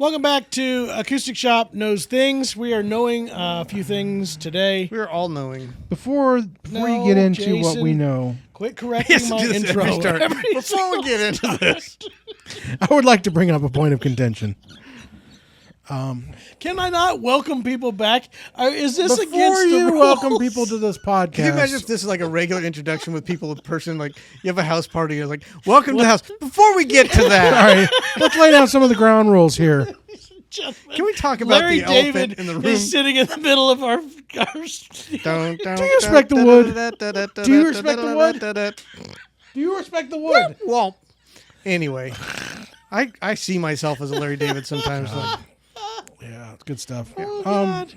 Welcome back to Acoustic Shoppe Knows Things. We are knowing a few things today. We are all knowing. Before you get into what we know, quit correcting my intro. Before we get into this, I would like to bring up a point of contention. Can I not welcome people back? Is this against the Before you rules? welcome people to this podcast, can you imagine if this is like a regular introduction with people in person? Like you have a house party, you're like, "Welcome to the house." Before we get to that, all right, let's lay down some of the ground rules here. Can we talk about Larry the David elephant in the room? is sitting in the middle of our Do you respect the wood? Do you respect the wood? Do you respect the wood? Well, anyway, I see myself as a Larry David sometimes. Like, Yeah, it's good stuff. Oh, God.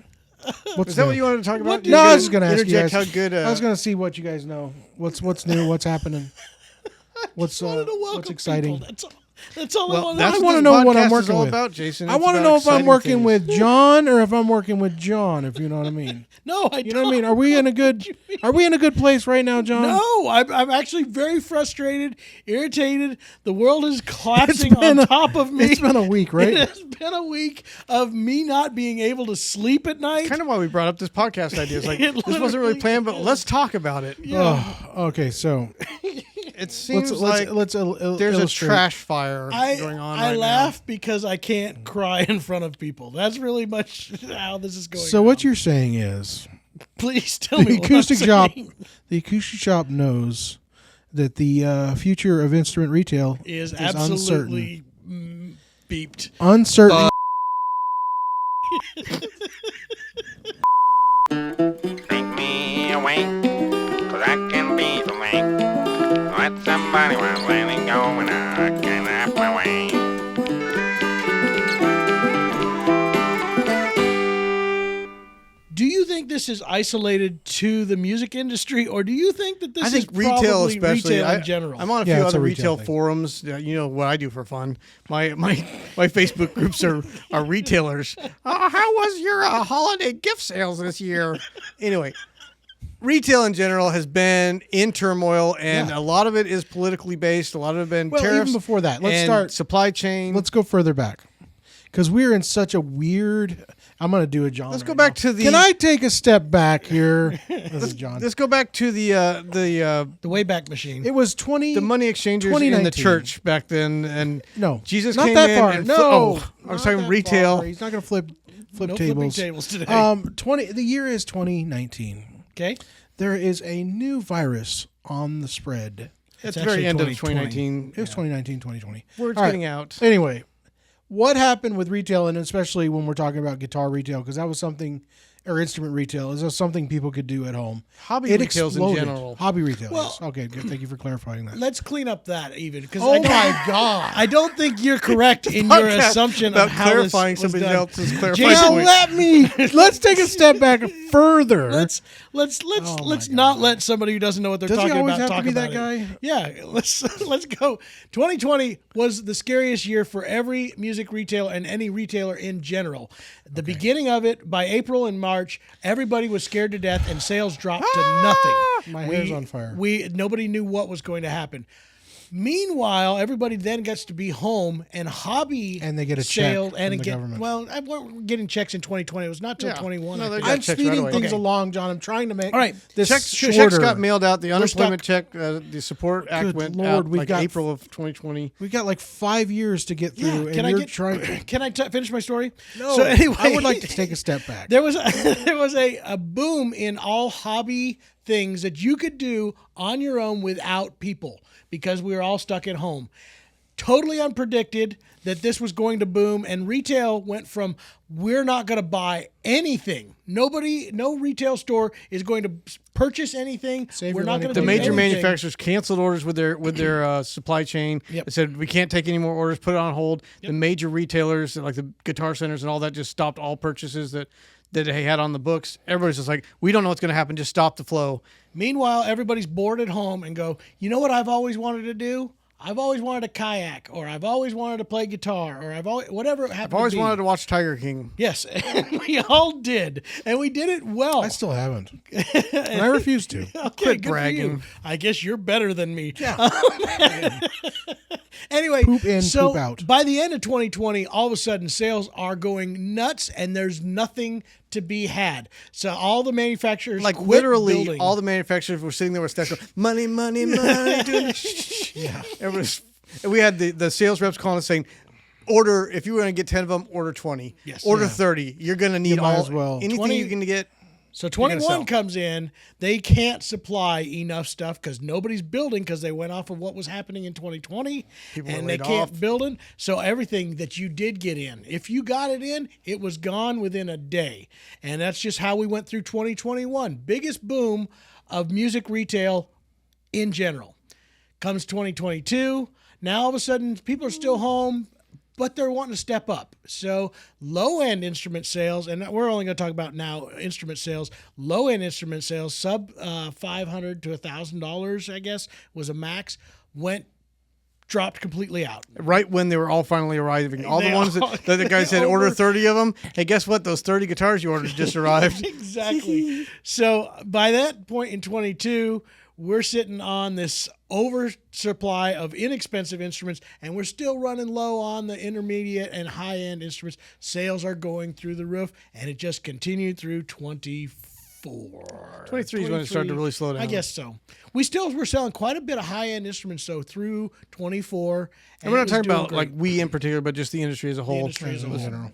What's is that new? what you wanted to talk about? No, I was just going to ask you interject guys. how good. I was going to see what you guys know. What's new? What's happening? What's exciting? People. That's all I Well, want that's to I what wanna this know what I'm podcast is working all with. about, Jason. I It's want to about know if I'm exciting working things. with John or if I'm working with John. If you know what I mean. No, I You don't. know what I mean? Are we in a good place right now, John? No, I'm actually very frustrated, irritated. The world is collapsing been on top of me. It's been a week, right? It has been a week of me not being able to sleep at night. Kind of why we brought up this podcast idea. It's like It this wasn't really literally planned, but is. let's talk about it. Okay, so It seems like let's there's a illustrate. trash fire going on. I right laugh because I can't cry in front of people. That's really much how this is going. So what you're saying is Please tell the me what acoustic I'm shop, saying the acoustic shop knows that the future of instrument retail is uncertain. absolutely beeped. Uncertain. Make me awake, 'cause I can be the link. Let somebody was letting go and I can't have my way. Do you think this is isolated to the music industry, or do you think that this I think is retail, probably especially. retail in general? I'm on a Yeah, few it's a other retail retail thing. forums. You know what I do for fun. My Facebook groups are retailers. How was your holiday gift sales this year? Anyway, retail in general has been in turmoil, and a lot of it is politically based. A lot of it has been Well, tariffs. even before that, let's and start. supply chain. Let's go further back because we're in such a weird. I'm going to do a John. Let's go right back now. to the- Can I take a step back here? This is John. Let's go back to the Wayback Machine. It was 20. the money exchangers in the 2019. church back then, and No, Jesus not came that in far. and No, I was not talking that retail. far. He's not going to flip No flipping tables. tables today. 20. The year is 2019. Okay. There is a new virus on the spread. It's It's the very actually end of 2020. 2019. It was 2019, 2020. Word's All right. getting out. Anyway, what happened with retail, and especially when we're talking about guitar retail, because that was something, or instrument retail, is something people could do at home. Hobby It retails in exploded. general. Hobby retail. Well- Yes. Okay, good. Thank you for clarifying that. Let's clean up that even because Oh my God. I don't think you're correct in your Podcast assumption about of how clarifying this was somebody done. else's clarifying Jason, point. Let's take a step back further. Let's Oh my not let somebody who doesn't know what they're Does he talking always about have to talk be about that it. guy? Yeah, let's go. 2020 was the scariest year for every music retailer and any retailer in general. The beginning of it, by April and March, everybody was scared to death and sales dropped to nothing. My hair's on fire. Nobody knew what was going to happen. Meanwhile, everybody then gets to be home and hobby And they get a check sale from and the again. government. Well, we're getting checks in 2020. It was not till Yeah. 21. No, I they think. got I'm checks speeding right away. things Okay. along, John. I'm trying to make All right. this Checks shorter. got mailed out. The unemployment stuck. check, the support act Good went Lord, out we've like got- April of 2020. We've got like 5 years to get through, Can and I you're get? trying. Can I finish my story? No, So anyway, I would like to take a step back. There was a boom in all hobby things that you could do on your own without people because we were all stuck at home. Totally unpredicted that this was going to boom, and retail went from we're not going to buy anything. No retail store is going to purchase anything. Save we're your not money going to The for do major anything. manufacturers canceled orders with their supply chain. Yep. They said we can't take any more orders. Put it on hold. The major retailers like the guitar centers and all that just stopped all purchases that they had on the books. Everybody's just like, we don't know what's going to happen. Just stop the flow. Meanwhile, everybody's bored at home and go, you know what I've always wanted to do? I've always wanted to kayak, or I've always wanted to play guitar, or whatever it happened I've always to be. wanted to watch Tiger King. Yes, and we all did, and we did it well. I still haven't, and I refuse to. Okay, Quit good bragging. for you. I guess you're better than me. Yeah. Anyway, Poop in, so poop out. by the end of 2020, all of a sudden sales are going nuts, and there's nothing to be had. So all the manufacturers Like quit literally, building. all the manufacturers were sitting there with stacks of money, money, money. Doing yeah, and we had the sales reps calling us saying, "Order if you were going to get 10 of them, order 20. Yes. Order Yeah. 30. You're going to need might all as well. anything 20 you can get." So gonna 21 sell. comes in. They can't supply enough stuff because nobody's building because they went off of what was happening in 2020, People were and they laid can't off. building. So everything that you did get in, if you got it in, it was gone within a day, and that's just how we went through 2021. Biggest boom of music retail in general. Comes 2022. Now all of a sudden people are still home, but they're wanting to step up. So low-end instrument sales, and we're only going to talk about now instrument sales, low-end instrument sales, sub $500 to $1,000, I guess, was a max, dropped completely out. Right when they were all finally arriving, all the They ones all- that the guy said order over- 30 of them. Hey, guess what? Those 30 guitars you ordered just arrived. Exactly. So by that point in 22, we're sitting on this oversupply of inexpensive instruments, and we're still running low on the intermediate and high-end instruments. Sales are going through the roof, and it just continued through 24. 23 is when it started to really slow down. I guess so. We still were selling quite a bit of high-end instruments, though, through 24. And we're it not was talking doing about great. like we in particular, but just the industry as a whole. industry as a whole.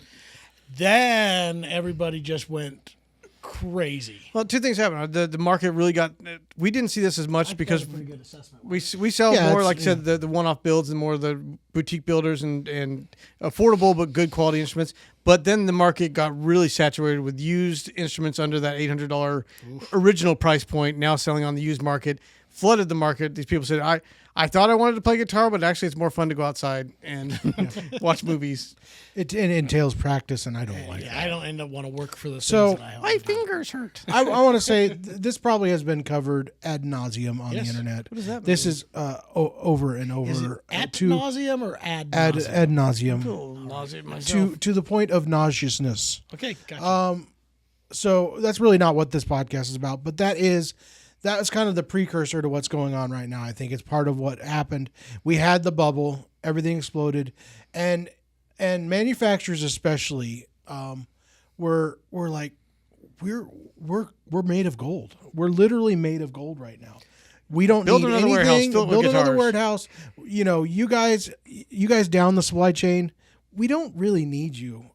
Then everybody just went crazy. Well, two things happened. The market really got. We didn't see this as much because Pretty good assessment. we sell Yeah, more, it's- like I said, the one-off builds and more of the boutique builders and affordable but good quality instruments. But then the market got really saturated with used instruments under that $800 original price point, now selling on the used market, flooded the market. These people said, I thought I wanted to play guitar, but actually it's more fun to go outside and watch movies. It entails practice, and I don't like Yeah, I don't end up want to work for the So, things that I My own. fingers hurt. I want to say this probably has been covered ad nauseum on Yes. the internet. What does that This is over and over. Is it at to nauseum or ad ad nauseum? nauseum Nauseous myself. to the point of nauseousness. Okay, gotcha. So that's really not what this podcast is about, but that was kind of the precursor to what's going on right now. I think it's part of what happened. We had the bubble, everything exploded, and manufacturers especially were like, we're made of gold. We're literally made of gold right now. We don't Build need another anything. warehouse, fill it with Build another guitars. warehouse. You know, you guys down the supply chain. We don't really need you.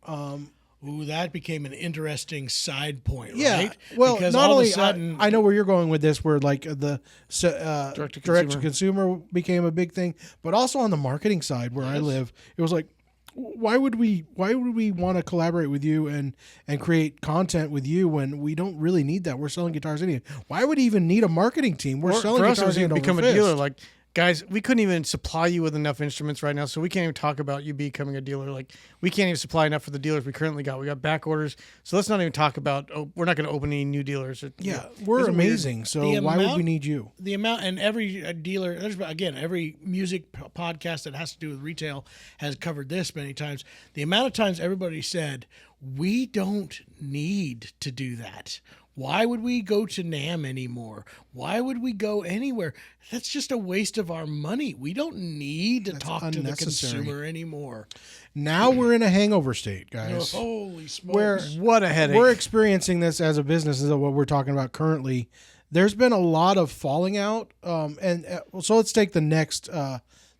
Ooh, that became an interesting side point, Yeah. right? Well, because not all only of a sudden, I know where you're going with this, where like the Direct-to-consumer. direct to consumer became a big thing, but also on the marketing side, where I live, it was like, why would we want to collaborate with you and create content with you when we don't really need that? We're selling guitars anyway. Why would we even need a marketing team? We're selling for us, it guitars was even hand over become a fist. dealer. Like, guys, we couldn't even supply you with enough instruments right now, so we can't even talk about you becoming a dealer. Like, we can't even supply enough for the dealers we currently got. We got back orders, so let's not even talk about. Oh, we're not going to open any new dealers. Yeah, we're Isn't it weird? amazing. So The why would amount- we need you? the amount, and every dealer, there's again, every music podcast that has to do with retail has covered this many times. The amount of times everybody said, we don't need to do that. Why would we go to NAMM anymore? Why would we go anywhere? That's just a waste of our money. We don't need to talk to the unnecessary. consumer anymore. Now we're in a hangover state, guys. Holy smokes. Where What a headache. we're experiencing this as a business is what we're talking about currently. There's been a lot of falling out, so let's take the next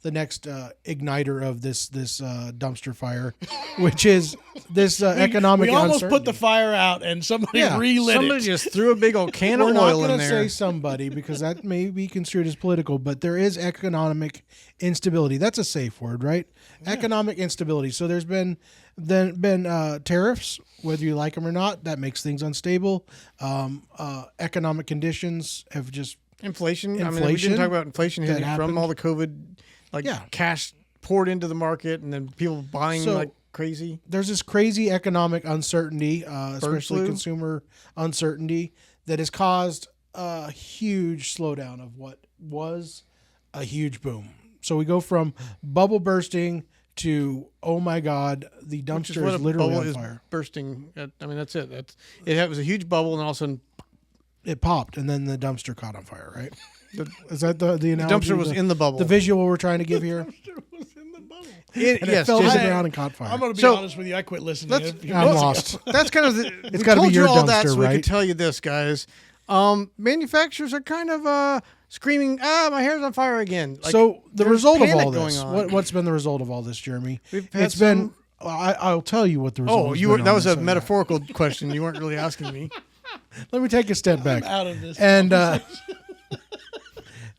igniter of this dumpster fire, which is this economic we almost put uncertainty. the fire out and somebody Yeah, relit Somebody it. just threw a big old can We're of not oil going in to there. say somebody because that may be construed as political, but there is economic instability. That's a safe word, right? Economic instability. So there's been tariffs, whether you like them or not. That makes things unstable. Economic conditions have just Inflation. I mean, we Inflation didn't talk about inflation that hitting from happened. all the COVID, like Yeah. cash poured into the market, and then people buying So- like crazy. there's this crazy economic uncertainty, especially flu. consumer uncertainty, that has caused a huge slowdown of what was a huge boom. So we go from bubble bursting to, oh my God, the Which is dumpster what is a literally bubble on is fire. bursting. I mean, that's it. It was a huge bubble, and all of a sudden, It popped, and then the dumpster caught on fire, right? the Is that the analogy? dumpster was in the bubble. The visual we're trying to give here? it fell to the ground and caught fire. I'm going to be So, honest with you. I quit listening. that's- to it. I'm lost. That's kind of the. It's we gotta be told you your all that dumpster, so we right? could tell you this, guys. Manufacturers are kind of screaming, my hair's on fire again. Like, So the there's result of panic all going this, on. what's been the result of all this, Jeremy? We've had It's been. I'll tell you what the result. Oh, has you were. been That on was a this. metaphorical question. You weren't really asking me. Let me take a step back. out of this. And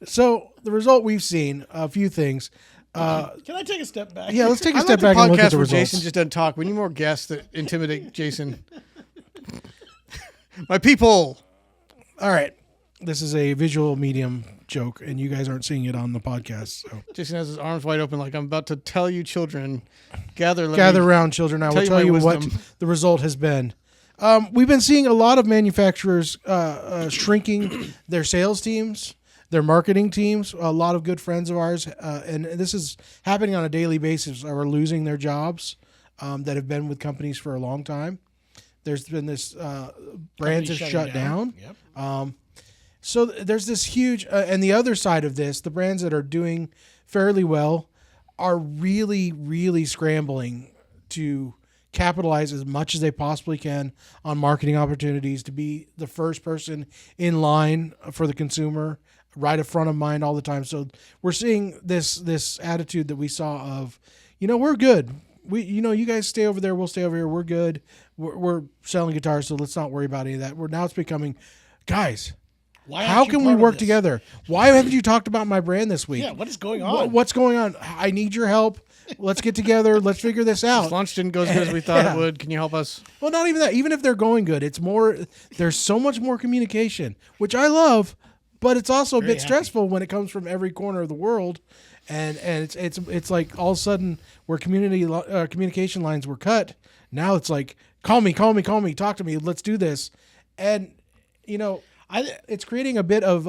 so the result we've seen a few things. Can I take a step back? Yeah, let's take a I step like back and look at podcast the where results. Jason just doesn't talk. We need more guests that intimidate Jason. My people. All right, this is a visual medium joke, and you guys aren't seeing it on the podcast. So Jason has his arms wide open, like I'm about to tell you, children, gather around, children. I will tell my you what wisdom. the result has been. We've been seeing a lot of manufacturers shrinking their sales teams, their marketing teams. A lot of good friends of ours, and this is happening on a daily basis, are losing their jobs that have been with companies for a long time. There's been this brands have shutting shut down. Yep. So there's this huge, and the other side of this, the brands that are doing fairly well are really, really scrambling to capitalize as much as they possibly can on marketing opportunities, to be the first person in line for the consumer, right in front of mind all the time. So we're seeing this attitude that we saw of, we're good. You guys stay over there, we'll stay over here. We're good. We're selling guitars, so let's not worry about any of that. Now it's becoming, guys, Why how aren't you can we part of work this? together? Why haven't you talked about my brand this week? Yeah, what is going on? What's going on? I need your help. Let's get together. Let's figure this out. Lunch didn't go as good as we thought Yeah. it would. Can you help us? Well, not even that. Even if they're going good, it's more. There's so much more communication, which I love, but it's also a bit stressful when it comes from every corner of the world, and it's like all of a sudden where communication lines were cut. Now it's like call me, talk to me, let's do this, and it's creating a bit of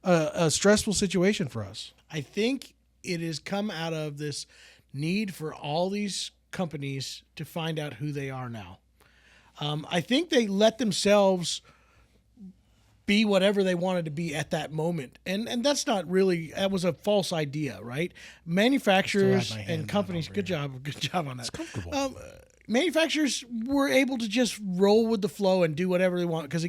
a stressful situation for us. I think it has come out of this need for all these companies to find out who they are now. I think they let themselves be whatever they wanted to be at that moment. And that's not really, that was a false idea, right? Manufacturers my hand and companies, over good job on that. It's comfortable. Manufacturers were able to just roll with the flow and do whatever they want. Because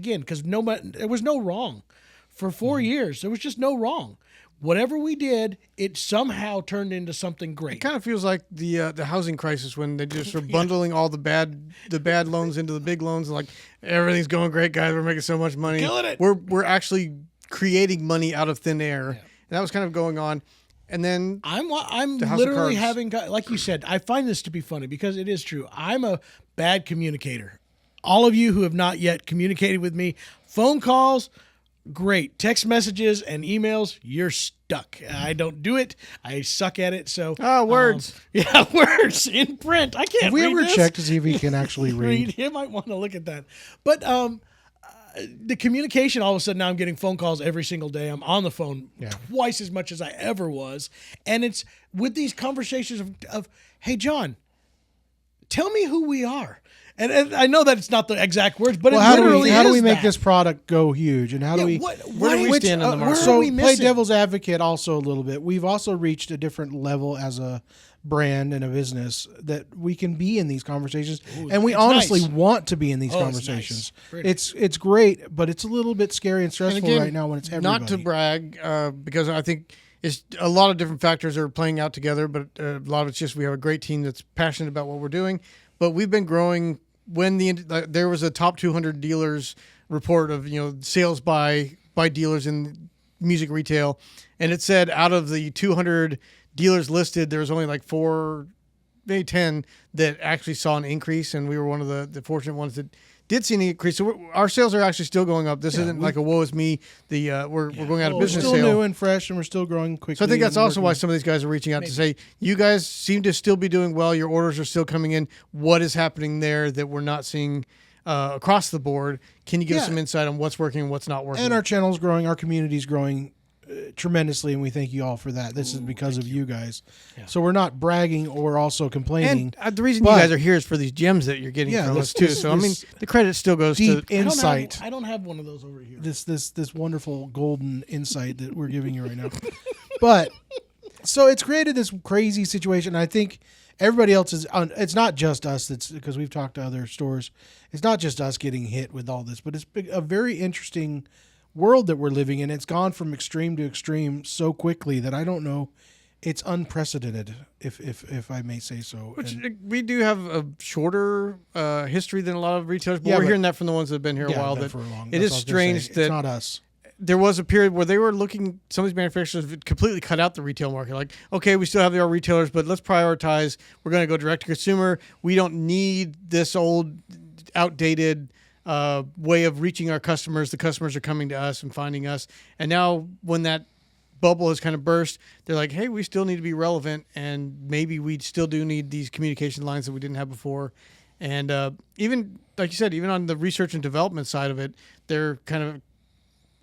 there was no wrong. For 4 years, there was just no wrong. Whatever we did, it somehow turned into something great. It kind of feels like the housing crisis when they just are bundling all the bad loans into the big loans, and like everything's going great, guys. We're making so much money. Killing it. We're actually creating money out of thin air. And that was kind of going on. And then I'm the House of literally Cards. having, like you said, I find this to be funny because it is true. I'm a bad communicator. All of you who have not yet communicated with me, phone calls, great. Text messages and emails, you're stuck. I don't do it. I suck at it. So words. Words in print. I can't. Have we read ever this. checked to see if he can actually read? You might want to look at that. But the communication, all of a sudden now I'm getting phone calls every single day. I'm on the phone twice as much as I ever was. And it's with these conversations of hey, John, tell me who we are. And I know that it's not the exact words, but Well, it how literally do we is make that. this product go huge, and how do we? Where do we stand in the market? Where So are we play missing? devil's advocate also a little bit. We've also reached a different level as a brand and a business that we can be in these conversations, and we it's honestly nice. want to be in these Oh, it's conversations. nice. Pretty. It's great, but it's a little bit scary and And stressful again, right now when it's everybody. not to brag, because I think it's a lot of different factors are playing out together, but a lot of it's just we have a great team that's passionate about what we're doing. But we've been growing. When there was a top 200 dealers report of sales by dealers in music retail, and it said out of the 200 dealers listed, there was only like 4, maybe 10 that actually saw an increase, and we were one of the fortunate ones that did see an increase. So our sales are actually still going up. This isn't like a woe is me. We're going out of We're business still sale. new and fresh, and we're still growing quickly. So I think that's and also why working. some of these guys are reaching out to say, you guys seem to still be doing well. Your orders are still coming in. What is happening there that we're not seeing across the board? Can you give us some insight on what's working and what's not working? And our channel's growing, our community's growing tremendously, and we thank you all for that. This is because of you guys. So we're not bragging or also complaining. And the reason But- you guys are here is for these gems that you're getting from us too. So I mean, the credit still goes deep to insight. I don't have one of those over here. This wonderful golden insight that we're giving you right now. But So it's created this crazy situation. I think everybody else is. It's not just us. That's because we've talked to other stores. It's not just us getting hit with all this, but it's a very interesting world that we're living in. It's gone from extreme to extreme so quickly that I don't know. It's unprecedented, if I may say so. Which And- we do have a shorter history than a lot of retailers, but Yeah, we're but- hearing that from the ones that have been here a while. been That for long. it That's is all I was gonna strange say. that it's not us. there was a period where they were looking, some of these manufacturers had completely cut out the retail market. Like, okay, we still have our retailers, but let's prioritize. We're going to go direct to consumer. We don't need this old, outdated way of reaching our customers. The customers are coming to us and finding us. And now when that bubble has kind of burst, they're like, hey, we still need to be relevant, and maybe we still do need these communication lines that we didn't have before. And even, like you said, even on the research and development side of it, they're kind of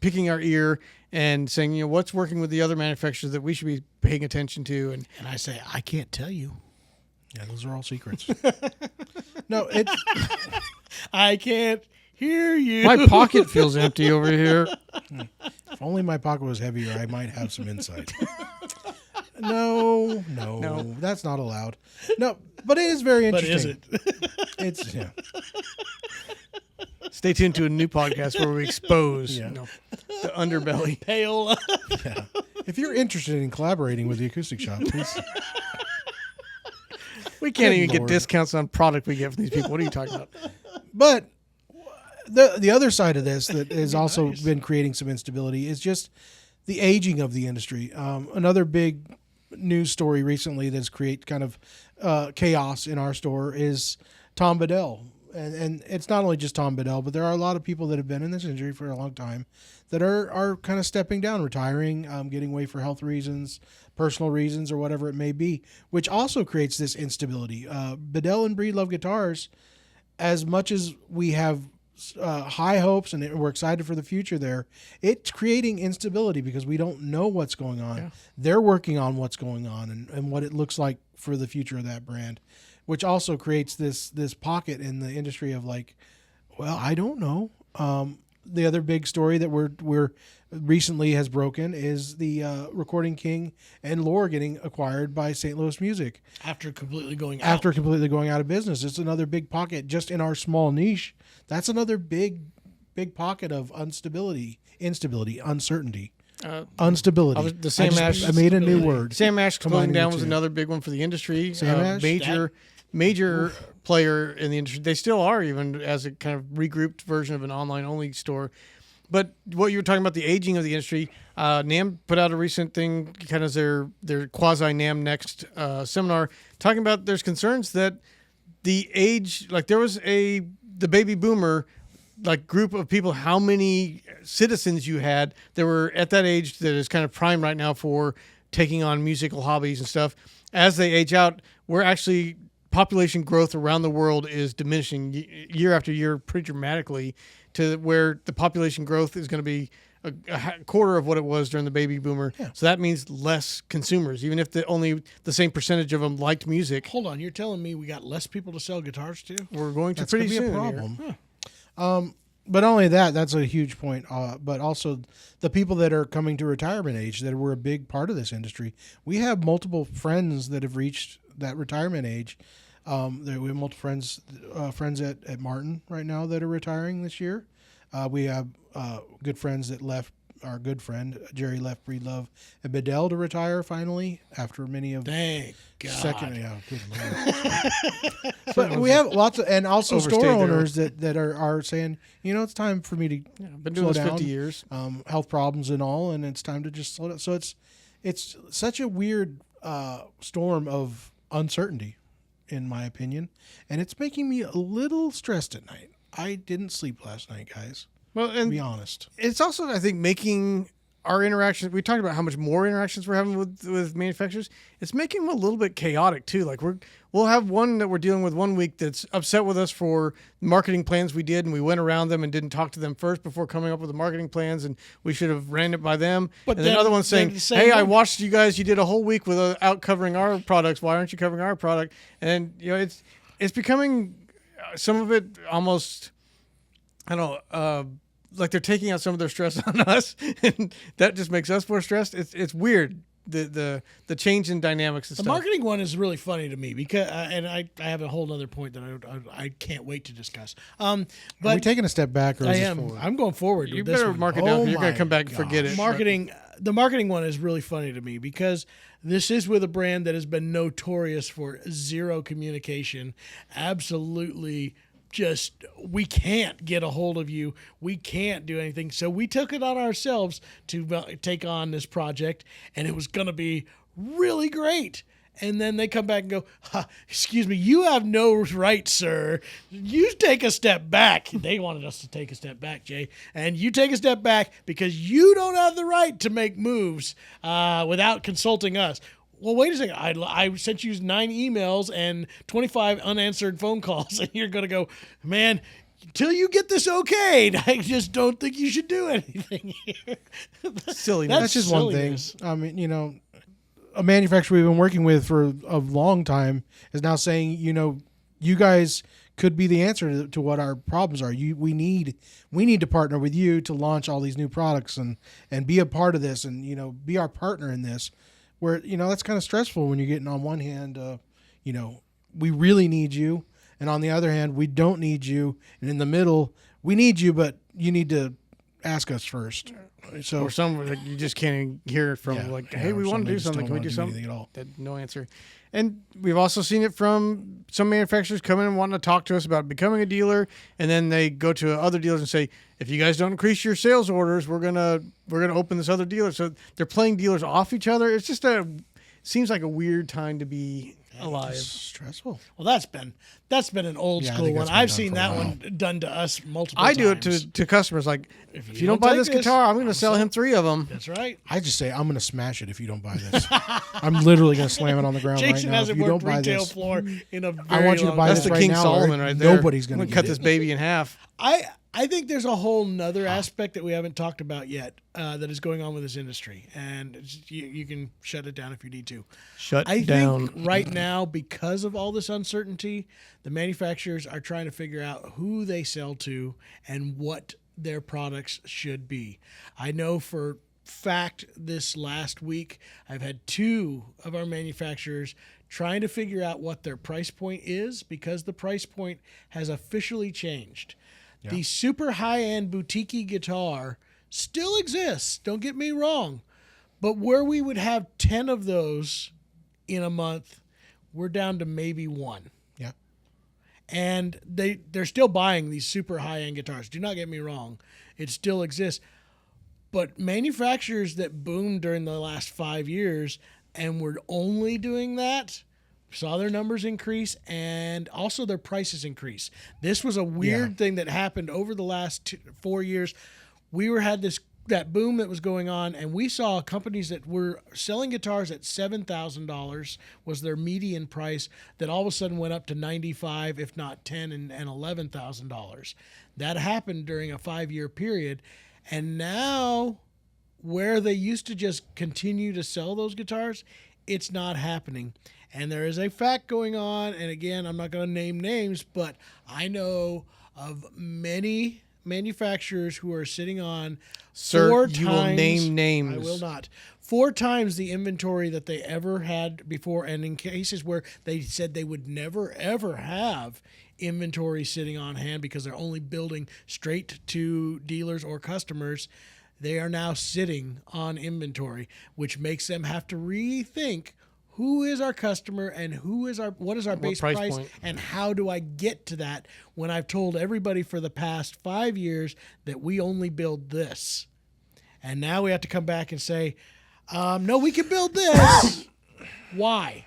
picking our ear and saying, you know, what's working with the other manufacturers that we should be paying attention to. And And I say, I can't tell you. Yeah, those are all secrets. No, it's I can't hear you. my pocket feels empty over here. if only my pocket was heavier, I might have some insight. No, that's not allowed. No, but it is very But interesting. is it? It's yeah. Stay tuned to a new podcast where we expose Yeah. the underbelly. Pale. If you're interested in collaborating with the Acoustic Shop, please. We can't Good even get Lord. discounts on product we get from these people. What are you talking about? But the other side of this that has also been creating some instability is just the aging of the industry. Another big news story recently that's create kind of chaos in our store is Tom Bedell. And it's not only just Tom Bedell, but there are a lot of people that have been in this industry for a long time that are kind of stepping down, retiring, getting away for health reasons, personal reasons, or whatever it may be, which also creates this instability. Bedell and Breedlove Guitars, as much as we have high hopes and we're excited for the future there, it's creating instability because we don't know what's going on. Yeah. They're working on what's going on and what it looks like for the future of that brand, which also creates this pocket in the industry of like, well, I don't know. The other big story that we're recently has broken is the Recording King and Lore getting acquired by St. Louis Music After completely going out. after completely going out of business. It's another big pocket just in our small niche. That's another big pocket of instability, uncertainty, instability. The Sam Ash. I made a new word. Sam Ash closing Combining down the was two. another big one for the industry. Sam Ash? Major player in the industry. They still are, even as a kind of regrouped version of an online-only store. But what you were talking about, the aging of the industry, NAMM put out a recent thing, kind of their quasi-NAMM Next seminar, talking about there's concerns that the age, like there was the baby boomer like group of people, how many citizens you had that were at that age that is kind of prime right now for taking on musical hobbies and stuff. As they age out, we're actually population growth around the world is diminishing year after year pretty dramatically to where the population growth is going to be a quarter of what it was during the baby boomer. Yeah. So that means less consumers, even if only the same percentage of them liked music. Hold on, you're telling me we got less people to sell guitars to? We're going to That's pretty gonna be soon. a here. problem. But not only that's a huge point. But also the people that are coming to retirement age that were a big part of this industry. We have multiple friends that have reached that retirement age. We have multiple friends at Martin right now that are retiring this year. We have good friends that left. Our good friend Jerry left Breedlove and Bedell to retire finally after many of Thank God. second. Yeah, good Lord. But we have lots of, and also Overstayed store their owners that are saying, you know, it's time for me to I've been doing slow this 50 down. years. Health problems and all, and it's time to just slow down. So it's such a weird storm of uncertainty, in my opinion, and it's making me a little stressed at night. I didn't sleep last night, guys. Well, To and be honest, it's also, I think, making our interactions. We talked about how much more interactions we're having with manufacturers. It's making them a little bit chaotic too. Like we'll have one that we're dealing with one week that's upset with us for marketing plans we did, and we went around them and didn't talk to them first before coming up with the marketing plans, and we should have ran it by them. But and then then another one's saying, they're the same "Hey, I one. watched you guys. You did a whole week without covering our products. Why aren't you covering our product?" And you know, it's becoming some of it almost, I don't know. Like they're taking out some of their stress on us, and that just makes us more stressed. It's weird. the change in dynamics and The stuff. marketing one is really funny to me because, and I have a whole other point that I can't wait to discuss. Are But we taking a step back or I is this am. forward? I'm going forward. You with this better one. mark it down. Oh You're going my to come back and forget it. The marketing one is really funny to me because this is with a brand that has been notorious for zero communication. Absolutely, just we can't get a hold of you. We can't do anything. So we took it on ourselves to take on this project, and it was going to be really great. And then they come back and go, excuse me, you have no right, sir. You take a step back. They wanted us to take a step back, Jay. And you take a step back because you don't have the right to make moves without consulting us. Well, wait a second. I sent you 9 emails and 25 unanswered phone calls. And you're going to go, man, until you get this okayed, I just don't think you should do anything here. Silly. That's just silliness. one thing. I mean, a manufacturer we've been working with for a long time is now saying, you guys could be the answer to what our problems are. We need to partner with you to launch all these new products and be a part of this and, be our partner in this where, that's kind of stressful when you're getting on one hand, we really need you. And on the other hand, we don't need you. And in the middle, we need you, but you need to ask us first. So Or some like you just can't hear from hey, we or want to do just something. don't Can we wanna do something? anything at all. No answer. And we've also seen it from some manufacturers coming and wanting to talk to us about becoming a dealer, and then they go to other dealers and say, if you guys don't increase your sales orders, we're gonna open this other dealer. So they're playing dealers off each other. It's just seems like a weird time to be alive. It's stressful. Well, that's been an old Yeah, I school think one. that's been I've done seen for a that while. one done to us multiple I times. do it to customers like, if you don't don't buy take this this, guitar, I'm going to I'm sell him 3 of them. That's right. I just say, I'm going to smash it if you don't buy this. I'm literally going to slam it on the ground Jason right now. If hasn't you don't worked buy retail this, floor in a very I want you to long buy time. That's this the right King now, or Solomon right there. nobody's gonna I'm get cut it. this baby in half. I think there's a whole nother aspect that we haven't talked about yet that is going on with this industry, and you can shut it down if you need to. Shut I down. think right now, because of all this uncertainty, the manufacturers are trying to figure out who they sell to and what their products should be. I know for fact this last week, I've had 2 of our manufacturers trying to figure out what their price point is because the price point has officially changed. The super high-end boutique guitar still exists, don't get me wrong, but where we would have 10 of those in a month, we're down to maybe 1. yeah, And they're still buying these super high-end guitars. Do not get me wrong. It still exists. But manufacturers that boomed during the last 5 years and were only doing that saw their numbers increase and also their prices increase. This was a weird thing that happened over the last 4 years. We had that boom that was going on, and we saw companies that were selling guitars at $7,000 was their median price that all of a sudden went up to $95,000, if not $10,000 and $11,000. That happened during a 5-year period, and now where they used to just continue to sell those guitars, it's not happening. And there is a fact going on, and again, I'm not going to name names, but I know of many manufacturers who are sitting on Sir, 4 you times, will name names. I will not. 4 times the inventory that they ever had before, and in cases where they said they would never, ever have inventory sitting on hand because they're only building straight to dealers or customers, they are now sitting on inventory, which makes them have to rethink who is our customer and what is our base price price point? and how do I get to that when I've told everybody for the past 5 years that we only build this. And now we have to come back and say, no, we can build this. Why?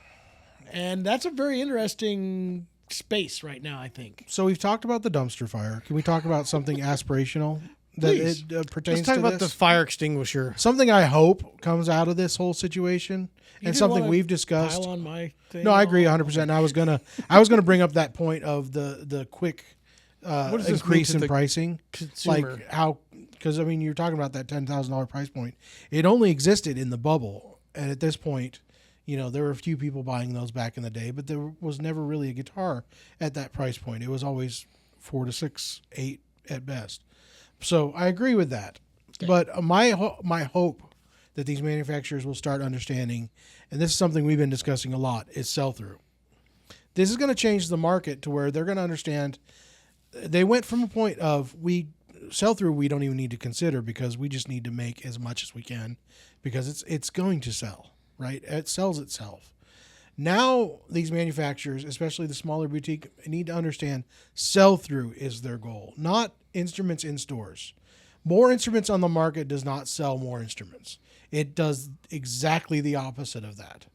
And that's a very interesting space right now, I think. So we've talked about the dumpster fire. Can we talk about something aspirational that Please. it pertains Let's talk to about this? the fire extinguisher. Something I hope comes out of this whole situation, You and didn't something wanna we've discussed. Pile on my thing. No, I agree 100%. And I was gonna bring up that point of the quick What does this increase mean to in the pricing, consumer? like how, because I mean you're talking about that $10,000 price point. It only existed in the bubble, and at this point, there were a few people buying those back in the day, but there was never really a guitar at that price point. It was always 4 to 6, 8 at best. So I agree with that. But my hope that these manufacturers will start understanding, and this is something we've been discussing a lot, is sell-through. This is going to change the market to where they're going to understand. They went from a point of sell-through we don't even need to consider because we just need to make as much as we can because it's going to sell, right? It sells itself. Now these manufacturers, especially the smaller boutique, need to understand sell-through is their goal, not instruments in stores. More instruments on the market does not sell more instruments. It does exactly the opposite of that.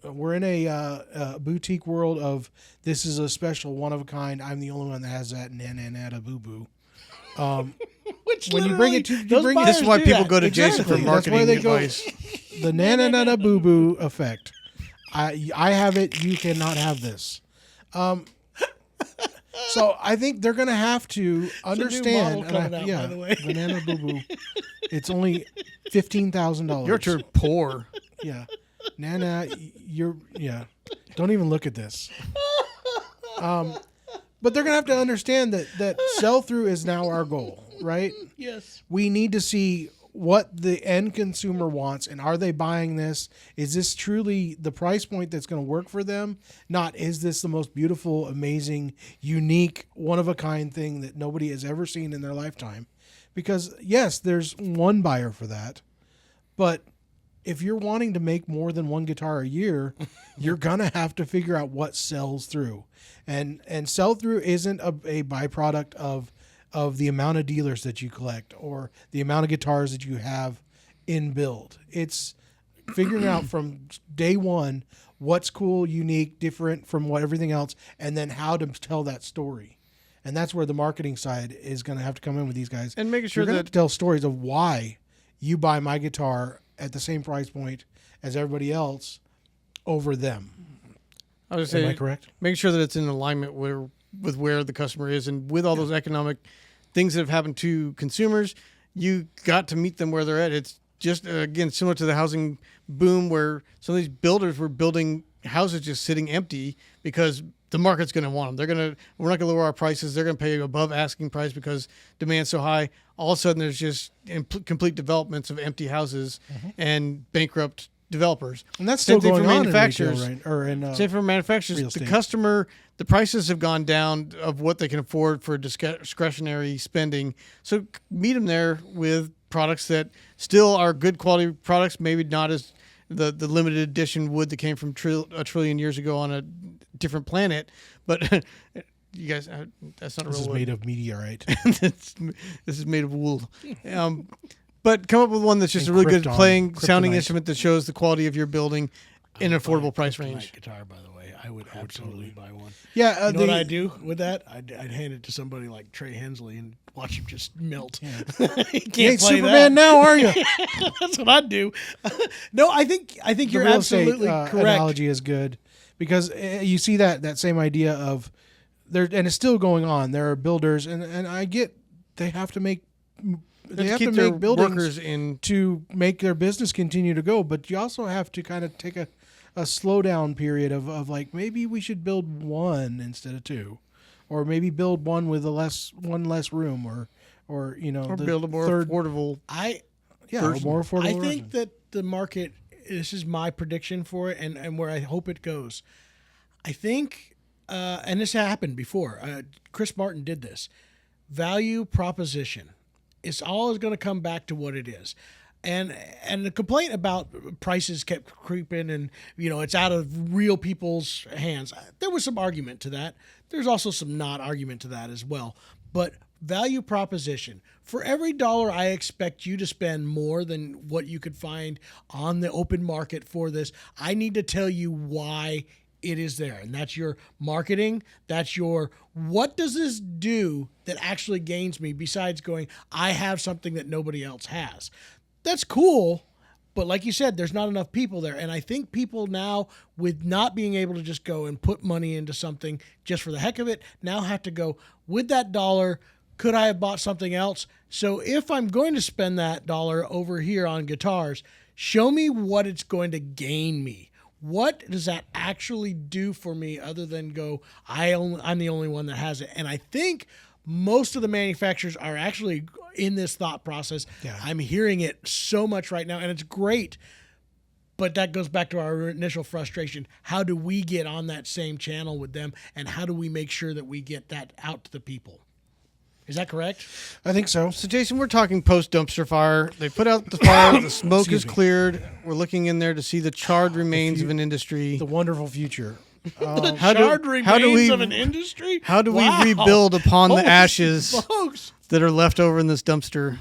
We're in a boutique world of this is a special one of a kind. I'm the only one that has that nana boo boo. Which When you bring it to those buyers This is why do people that. go to Jason for Exactly. That's why marketing they go- advice. The nana boo boo effect. I have it. You cannot have this. So I think they're going to have to understand. model coming out, by the way. Banana boo boo. It's only $15,000. Your turn, poor. Yeah, Nana, Don't even look at this. But they're gonna have to understand that sell through is now our goal, right? Yes. We need to see what the end consumer wants and are they buying this? Is this truly the price point that's going to work for them? Not is this the most beautiful, amazing, unique, one of a kind thing that nobody has ever seen in their lifetime? Because yes, there's one buyer for that, but if you're wanting to make more than one guitar a year, you're going to have to figure out what sells through. And sell through isn't a byproduct of the amount of dealers that you collect or the amount of guitars that you have in build. It's figuring out from day one what's cool, unique, different from what everything else, and then how to tell that story. And that's where the marketing side is going to have to come in with these guys. And making sure You're going to have that to tell stories of why you buy my guitar at the same price point as everybody else over them. I would Am say I correct? making sure that it's in alignment with where the customer is and with all those economic things that have happened to consumers. You got to meet them where they're at. It's just again similar to the housing boom where some of these builders were building houses just sitting empty because the market's going to want them. We're not going to lower our prices. They're going to pay above asking price because demand's so high. All of a sudden, there's just complete developments of empty houses and bankrupt developers. And that's Same still thing going for on manufacturers. in retail, right? Or in Same for manufacturers. real The estate. customer, the prices have gone down of what they can afford for discretionary spending. So meet them there with products that still are good quality products, maybe not as the limited edition wood that came from a trillion years ago on a different planet. But you guys, that's not a this real is wood. made of meteorite. This is made of wool. But come up with one that's just a really good Krypton. sounding Kryptonite. instrument that shows the quality of your building in an affordable price Kryptonite range. guitar, by the way. I would absolutely buy one. Yeah, You know what I'd do with that? I'd hand it to somebody like Trey Hensley and watch him just melt. He can't You ain't play Superman that. now, are you? That's what I'd do. No, I think you're the real estate, absolutely correct. analogy is good because you see that same idea of there, and it's still going on. There are builders, and I get they have to make keep their make buildings workers in. to make their business continue to go, but you also have to kind of take a slowdown period of like maybe we should build one instead of two, or maybe build one with one less room, or the build a more third, affordable. a version. more affordable. I version. think that the market, this is my prediction for it and where I hope it goes. I think, and this happened before, Chris Martin did this, value proposition. It's always going to come back to what it is. And the complaint about prices kept creeping and, it's out of real people's hands. There was some argument to that. There's also some not argument to that as well. But value proposition. For every dollar I expect you to spend more than what you could find on the open market for this, I need to tell you why it is there. And that's your marketing. That's your, what does this do that actually gains me besides going, I have something that nobody else has. That's cool. But like you said, there's not enough people there. And I think people now, with not being able to just go and put money into something just for the heck of it, now have to go, with that dollar, could I have bought something else? So if I'm going to spend that dollar over here on guitars, show me what it's going to gain me. What does that actually do for me other than go, I'm the only one that has it? And I think most of the manufacturers are actually in this thought process. Yeah. I'm hearing it so much right now, and it's great. But that goes back to our initial frustration. How do we get on that same channel with them, and how do we make sure that we get that out to the people? Is that correct? I think so. So, Jason, we're talking post dumpster fire. They put out the fire. The smoke Excuse is me. cleared. We're looking in there to see the charred remains of an industry. The wonderful future. How do- Charred how do remains we- of an industry? How do Wow. we rebuild upon the Holy ashes smokes. that are left over in this dumpster?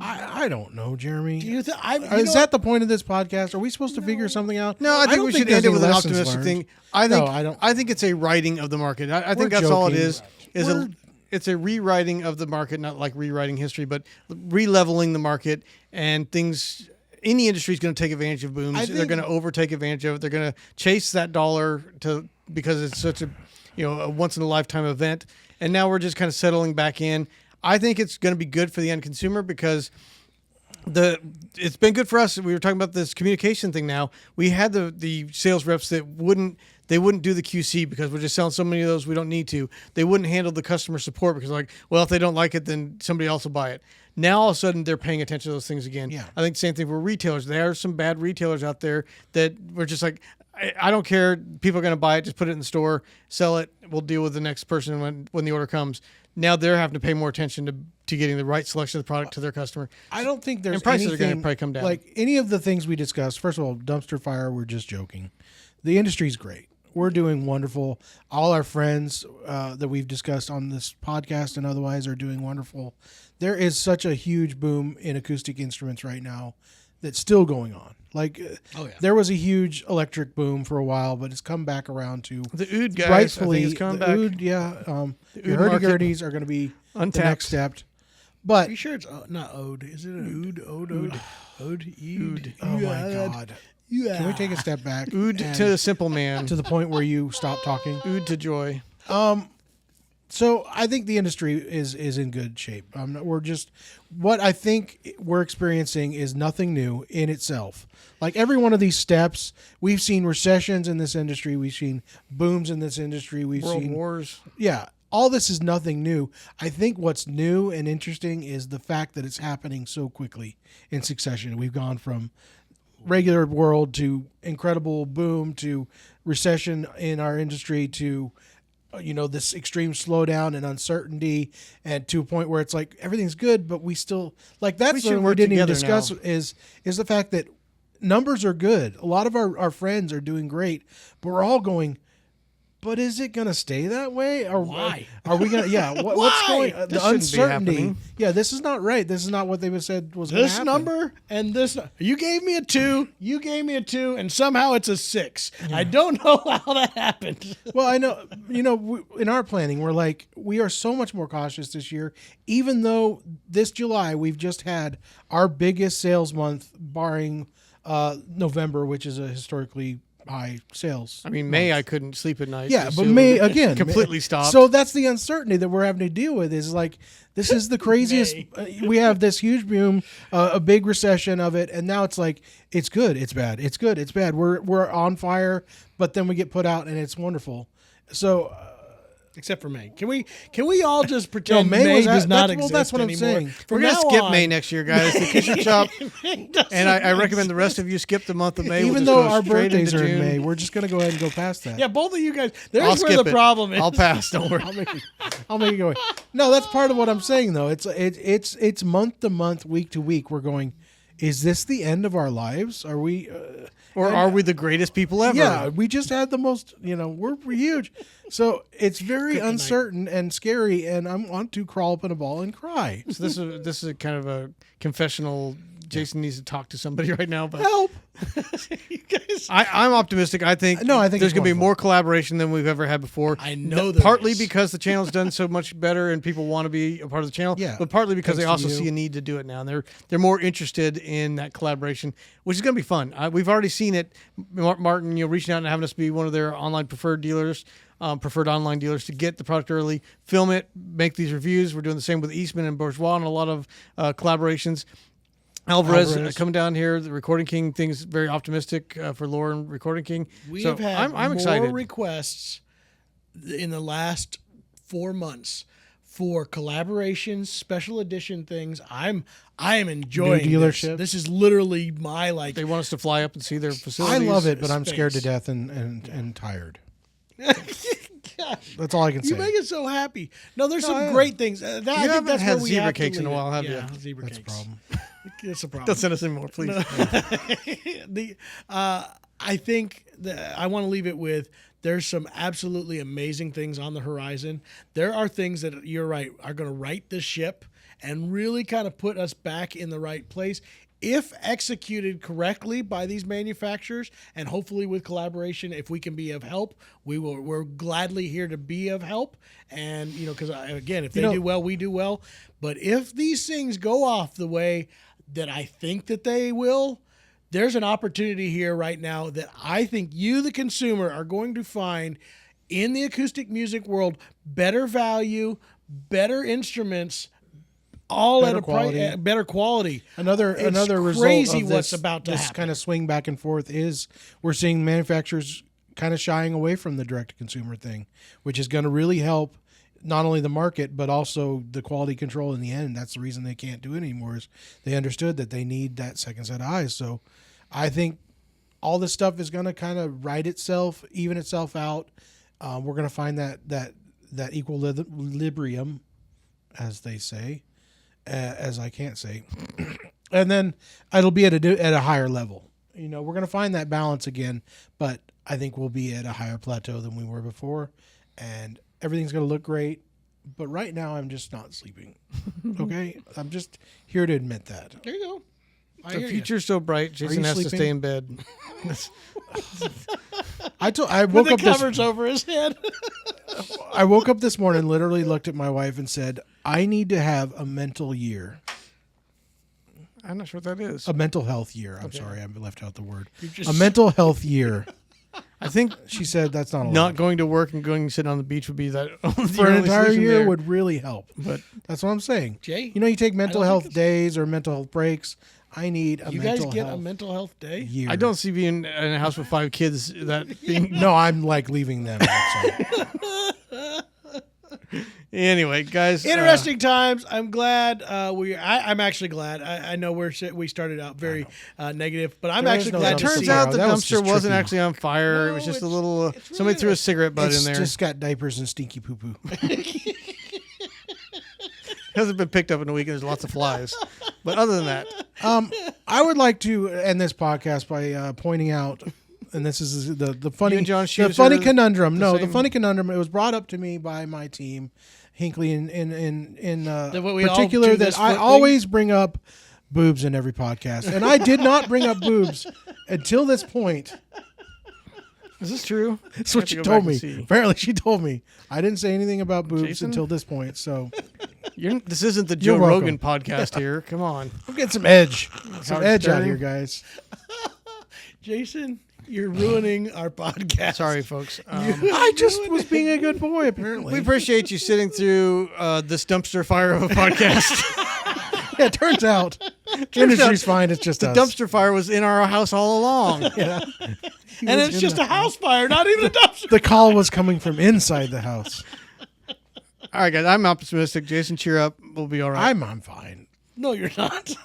I don't know, Jeremy. Do you think Is that the point of this podcast? Are we supposed to figure something out? No, I think don't we should there's end it any with an lessons optimistic learned. thing. I think No, I don't. I think it's a writing of the market. I think We're that's all it joking. is it's a rewriting of the market, not like rewriting history, but re-leveling the market, and things. Any industry is going to take advantage of booms. They're think- going to overtake advantage of it. They're going to chase that dollar because it's such a once in a lifetime event. And now we're just kind of settling back in. I think it's going to be good for the end consumer because it's been good for us. We were talking about this communication thing. Now we had the sales reps that wouldn't do the QC because we're just selling so many of those we don't need to. They wouldn't handle the customer support because if they don't like it, then somebody else will buy it. Now all of a sudden they're paying attention to those things again. Yeah. I think the same thing for retailers. There are some bad retailers out there that were just like, I don't care. People are going to buy it. Just put it in the store, sell it. We'll deal with the next person when the order comes. Now they're having to pay more attention to getting the right selection of the product to their customer. I don't think there's And prices are anything, gonna probably come down. Like any of the things we discussed. First of all, dumpster fire. We're just joking. The industry's great. We're doing wonderful. All our friends that we've discussed on this podcast and otherwise are doing wonderful. There is such a huge boom in acoustic instruments right now that's still going on. There was a huge electric boom for a while, but it's come back around to The oud guys, rightfully. I think, is coming the back. oud, yeah. The oud hurdy-gurdies are going to be the Untapped. next step. But Are you sure it's not ode? Is it an oud? Oud. oh my god, can we take a step back? Oud and- to the simple man. to the point where you stop talking? Oud to joy. So I think the industry is in good shape. What I think we're experiencing is nothing new in itself. Like every one of these steps, we've seen recessions in this industry. We've seen booms in this industry. We've World seen wars. Yeah, all this is nothing new. I think what's new and interesting is the fact that it's happening so quickly in succession. We've gone from regular world to incredible boom to recession in our industry to this extreme slowdown and uncertainty, and to a point where it's like everything's good, but we still that's We the should thing we work didn't even together discuss now. is the fact that numbers are good. A lot of our friends are doing great, but we're all going, but is it going to stay that way? Or Why? are we going to? Yeah, what's Why? going? This The shouldn't be uncertainty. happening. Yeah, this is not right. This is not what they said was going to This happen. number and this. You gave me a 2. You gave me a 2, and somehow it's a 6. I don't know how that happened. Well, I know, in our planning, we are so much more cautious this year, even though this July we've just had our biggest sales month, barring November, which is a historically high sales. I mean, May I couldn't sleep at night. Yeah, just but so May it again completely stopped. So that's the uncertainty that we're having to deal with. Is this is the craziest. We have this huge boom, a big recession of it, and now it's like it's good, it's bad, it's good, it's bad. We're on fire, but then we get put out, and it's wonderful. So. Except for May. Can we all just pretend May May was does at- not that's- well, exist that's what I'm anymore? saying. From We're gonna now skip on, May next year, guys. The Acoustic Shop, May doesn't and I recommend exist. the rest of you skip the month of May. Even We'll just though go our straight birthdays into are in June. May, we're just going to go ahead and go past that. Yeah, both of you guys. I'll There's where skip the it. problem is. I'll pass. Don't worry. I'll make it go away. No, that's part of what I'm saying, though. It's month to month, week to week. We're going, is this the end of our lives? Are we... Or are we the greatest people ever? Yeah, we just had the most, we're huge. So it's very uncertain and scary, and I want to crawl up in a ball and cry. So this is a kind of a confessional. Jason needs to talk to somebody right now, but Help! You guys. I'm optimistic. I think No, I think there's it's going to be wonderful. more collaboration than we've ever had before. I know there partly is. because the channel's done so much better and people want to be a part of the channel. Yeah. But partly because they Thanks to also you. see a need to do it now, and they're more interested in that collaboration, which is going to be fun. We've already seen it. Martin, reaching out and having us be one of their online preferred dealers. Preferred online dealers to get the product early, film it, make these reviews. We're doing the same with Eastman and Bourgeois and a lot of collaborations. Alvarez coming down here, the Recording King thing's very optimistic for Lore and Recording King. We So have had I'm more excited. requests in the last 4 months for collaborations, special edition things. I am enjoying New this. dealership. This is literally my like. They want us to fly up and see their I facilities. love it, but I'm scared to space. death and tired. Gosh, That's all I can you say. make it so happy. No, there's some I am. great things. I think haven't that's had where we zebra have to cakes in a leave it. while, have yeah, you? zebra That's a cakes. problem. That's a problem. Don't send us any more, please. I think that I want to leave it with there's some absolutely amazing things on the horizon. There are things that you're right are going to right the ship and really kind of put us back in the right place. If executed correctly by these manufacturers and hopefully with collaboration, if we can be of help, we're gladly here to be of help. And, because again, if they do well, we do well. But if these things go off the way that I think that they will, there's an opportunity here right now that I think you, the consumer, are going to find in the acoustic music world better value, better instruments, all Better at a quality. price, better quality. Another result crazy of what's this, about to this happen. kind of swing back and forth is we're seeing manufacturers kind of shying away from the direct to consumer thing, which is going to really help not only the market but also the quality control in the end. That's the reason they can't do it anymore is they understood that they need that second set of eyes. So I think all this stuff is going to kind of right itself, even itself out. We're going to find that equilibrium, as they say. As I can't say, and then it'll be at a higher level. We're going to find that balance again, but I think we'll be at a higher plateau than we were before, and everything's going to look great. But right now, I'm just not sleeping. Okay, I'm just here to admit that. There you go. I The hear future's so bright, Jason you has sleeping? to stay in bed. I with woke the up this covers over his head. I woke up this morning, literally looked at my wife and said, "I need to have a mental year, I'm not sure what that is. a mental health year." I'm sorry, I left out the word. just- A mental health year. I think She said that's not allowed. not going to work and going to sit on the beach would be that For an entire year would really help. But That's what I'm saying. Jay, You take mental don't health think days or mental health breaks. I need a you mental guys get health a mental health day? year. I don't see being in a house with 5 kids that being. No, I'm like leaving them. outside. Anyway, guys. Interesting times. I'm glad I'm actually glad. I know we started out very negative, but I'm There actually is no glad It to dumpster turns see. out the That was dumpster just wasn't trippy. actually on fire. it No, was just a it's- little. it's really Somebody threw a not. cigarette butt in It's there. just got diapers and stinky poo poo. Hasn't been picked up in a week. And there's lots of flies. But other than that, I would like to end this podcast by pointing out, and this is the funny, You and John the Shoes funny are conundrum. the No, the same? funny conundrum. It was brought up to me by my team, Hinkley, in what we all particular do that this I foot thing? always bring up boobs in every podcast, and I did not bring up boobs until this point. is this true? That's I have what to she go told back me. and see. Apparently, she told me. I didn't say anything about boobs Jason? until this point. So This isn't the Joe You're welcome. Rogan podcast here. Come on. I'm getting some edge, Howard out Stern. here, guys. Jason, you're ruining our podcast. Sorry, folks. I just was being a good boy. Apparently, We appreciate you sitting through this dumpster fire of a podcast. Yeah, it turns out industry's fine. It's just The us. dumpster fire was in our house all along. Yeah. And it's just a house fire, not even a dumpster. The call was coming from inside the house. All right, guys. I'm optimistic. Jason, cheer up. We'll be all right. I'm fine. No, you're not.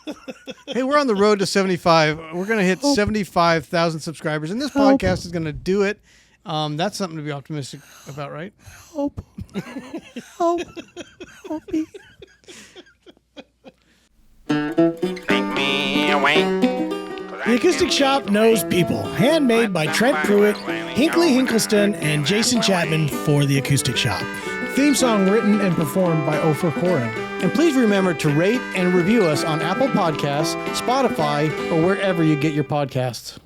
Hey, we're on the road to 75. We're going to hit 75,000 subscribers, and this podcast is going to do it. That's something to be optimistic about, right? Help. Help. Help me. Take me away. The Acoustic Shop knows people. Handmade by Trent Pruitt, Hinkley Hinkleston, and Jason Chapman for The Acoustic Shop. Theme song written and performed by Ofer Koren. And please remember to rate and review us on Apple Podcasts, Spotify, or wherever you get your podcasts.